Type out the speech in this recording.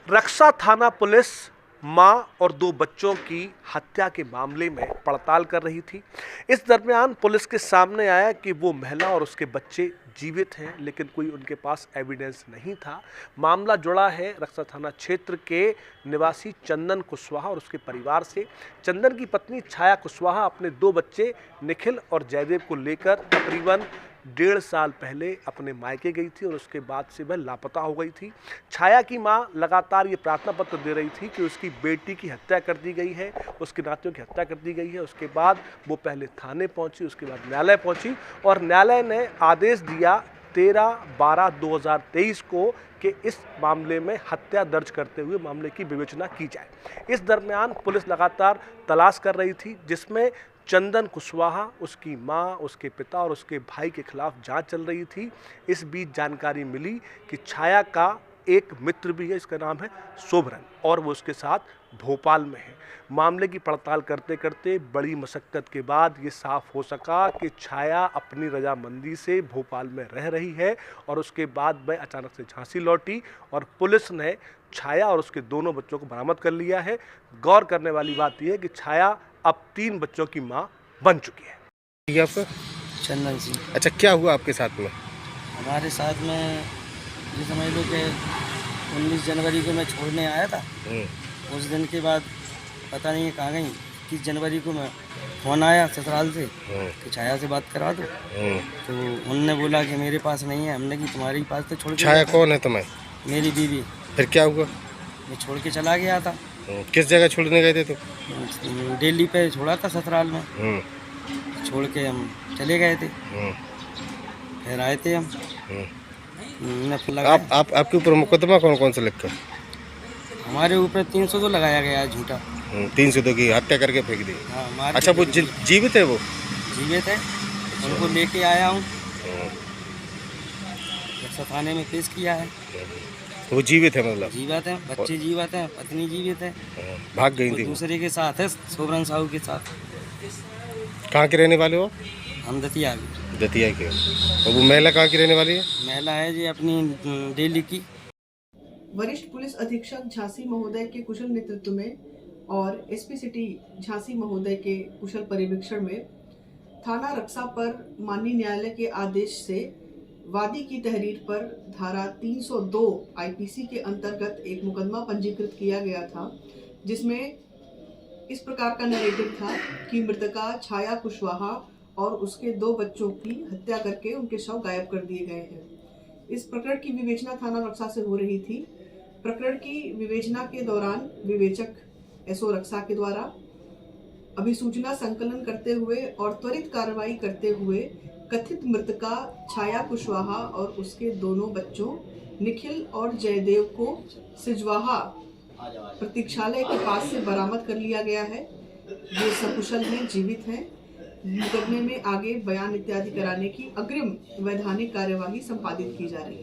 रक्सा थाना पुलिस मां और दो बच्चों की हत्या के मामले में पड़ताल कर रही थी। इस दरमियान पुलिस के सामने आया कि वो महिला और उसके बच्चे जीवित हैं, लेकिन कोई उनके पास एविडेंस नहीं था। मामला जुड़ा है रक्सा थाना क्षेत्र के निवासी चंदन कुशवाहा और उसके परिवार से। चंदन की पत्नी छाया कुशवाहा अपने दो बच्चे निखिल और जयदेव को लेकर तकरीबन 1.5 साल पहले अपने मायके गई थी और उसके बाद से वह लापता हो गई थी। छाया की मां लगातार ये प्रार्थना पत्र दे रही थी कि उसकी बेटी की हत्या कर दी गई है, उसके नातियों की हत्या कर दी गई है। उसके बाद वो पहले थाने पहुंची, उसके बाद न्यायालय पहुंची और न्यायालय ने आदेश दिया 13/12/2023 को कि इस मामले में हत्या दर्ज करते हुए मामले की विवेचना की जाए। इस दरमियान पुलिस लगातार तलाश कर रही थी, जिसमें चंदन कुशवाहा, उसकी मां, उसके पिता और उसके भाई के खिलाफ जांच चल रही थी। इस बीच जानकारी मिली कि छाया का एक मित्र भी है, इसका नाम है शोभरन, और वो उसके साथ भोपाल में है। मामले की पड़ताल करते करते बड़ी मशक्कत के बाद ये साफ हो सका कि छाया अपनी रजामंदी से भोपाल में रह रही है और उसके बाद वह अचानक से झांसी लौटी और पुलिस ने छाया और उसके दोनों बच्चों को बरामद कर लिया है। गौर करने वाली बात यह है कि छाया अब 3 बच्चों की मां बन चुकी है। ये आपका चंदन सिंह। अच्छा, क्या हुआ आपके साथ में? हमारे साथ में ये समझ लो कि 19 जनवरी को मैं छोड़ने आया था। उस दिन के बाद पता नहीं कहाँ गई। 21 जनवरी को मैं फ़ोन आया ससुराल से कि छाया से बात करा दो। तो उनने बोला कि मेरे पास नहीं है। हमने कि तुम्हारे पास तो छोड़ के छाया कौन है तुम्हें? मेरी बीवी। फिर क्या हुआ? मैं छोड़ के चला गया था। किस जगह छोड़ने गए थे तुम? दिल्ली पे छोड़ा था ससुराल में। छोड़ के हम चले गए थे। फिर आए थे हम। आपके ऊपर मुकदमा कौन कौन सा लिखा? हमारे ऊपर 302 लगाया गया है झूठा। 302 की हत्या करके फेंक दी। हाँ, अच्छा, वो जीवित है? वो जीवित है। उनको लेके आया हूँ, थाने में पेश किया है। वो जीवित है? मतलब जीवित है, बच्चे जीवित हैं, पत्नी जीवित है। भाग गई थी? दूसरे के साथ है, शोभरन साहू के साथ। कहाँ के रहने वाले हो? हम दतिया के। दतिया के। और वो महिला कहाँ की रहने वाली है? महिला है जी अपनी दिल्ली की। वरिष्ठ पुलिस अधीक्षक झांसी महोदय के कुशल नेतृत्व में और एसपी सिटी झांसी महोदय के कुशल पर्यवेक्षण में थाना रक्सा पर माननीय न्यायालय के आदेश से वादी की तहरीर पर धारा 302 आईपीसी के अंतर्गत एक मुकदमा पंजीकृत किया गया था, जिसमें इस प्रकार का नैरेटिव था कि मृतका छाया कुशवाहा और उसके 2 बच्चों की हत्या करके उनके शव गायब कर दिए गए हैं। इस प्रकरण की विवेचना थाना रक्सा से हो रही थी। प्रकरण की विवेचना के दौरान विवेचक एसओ रक्सा के द्वारा अभिसूचना संकलन करते हुए और त्वरित कार्रवाई करते हुए कथित मृतका छाया कुशवाहा और उसके दोनों बच्चों निखिल और जयदेव को सिजवाहा प्रतीक्षालय के पास से बरामद कर लिया गया है। ये सकुशल हैं, जीवित हैं। मुकदमे में आगे बयान इत्यादि कराने की अग्रिम वैधानिक कार्यवाही संपादित की जा रही है।